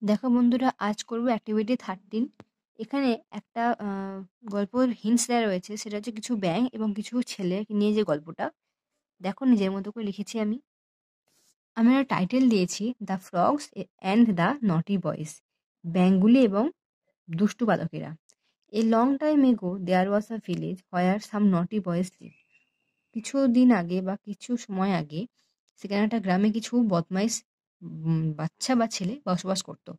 দেখো বন্ধুরা, আজ করবো অ্যাক্টিভিটি 13। এখানে একটা গল্পর হিন্টস দেওয়া রয়েছে। সেটা হচ্ছে কিছু ব্যাঙ এবং কিছু ছেলে নিয়ে যে গল্পটা। দেখো, নিজের মতো করে লিখেছি আমি। আমি একটা টাইটেল দিয়েছি, দ্য ফ্রগস অ্যান্ড দ্য নটি বয়েজ। ব্যাঙগুলি এবং দুষ্টু বালকেরা। এ লং টাইম এগো দেয়ার ওয়াজ আ ভিলেজ হোয়ার সাম নটি বয়েজ লিভ। কিছুদিন আগে বা কিছু সময় আগে সেখানে একটা গ্রামে কিছু বদমাইশ বাচ্চা বা ছেলে বসবাস করতো।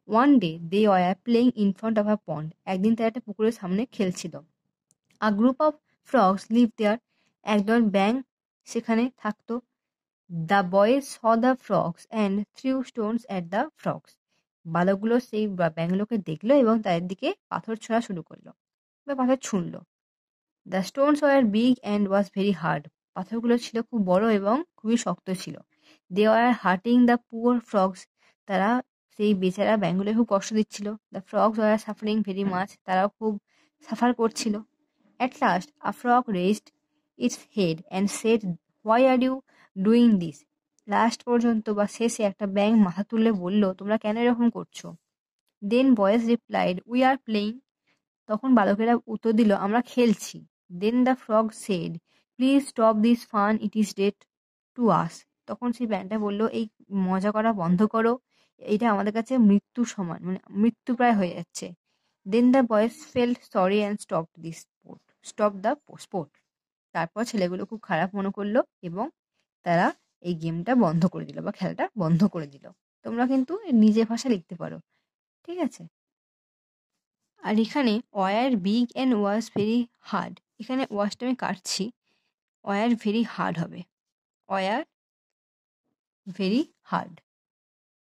One day they were playing in front of a pond. একদিন তারা একটা পুকুরের সামনে খেলছিল। A group of frogs live there. একদল ব্যাঙ সেখানে থাকতো। The boys saw the frogs and threw stones at the frogs. বালকগুলো সেই ব্যাঙগুলোকে দেখলো এবং তাদের দিকে পাথর ছোঁড়া শুরু করলো বা পাথর ছুঁড়লো। The stones were big and was very hard. পাথরগুলো ছিল খুব বড় এবং খুবই শক্ত ছিল। They were hurting the poor frogs. তারা সেই বেচারা ব্যাঙগুলো খুব কষ্ট দিচ্ছিল। The frogs were suffering very much. তারাও খুব সাফার করছিল। At last a frog raised its head and said, why are you doing this. Last পর্যন্ত বা শেষে একটা ব্যাঙ মাথা তুলে বলল, তোমরা কেন এরকম করছো? Then boys replied, we are playing. তখন বালকেরা উত্তর দিল, আমরা খেলছি। Then the frog said, please stop this fun, it is dead to us. তখন সেই ব্যাঙটা বলল, এই মজা করা বন্ধ করো, এটা আমাদের কাছে মৃত্যু সমান, মানে মৃত্যু প্রায় হয়ে যাচ্ছে। Then the boys felt sorry and stop the sport. তারপর ছেলেগুলো খুব খারাপ মনে করলো এবং তারা এই গেমটা বন্ধ করে দিল বা খেলাটা বন্ধ করে দিল। তোমরা কিন্তু নিজের ভাষা লিখতে পারো, ঠিক আছে? আর এখানে were big and was very hard. এখানে ওয়াজটা আমি কাটছি, ওয়্যার ভেরি হার্ড হবে। Were very hard.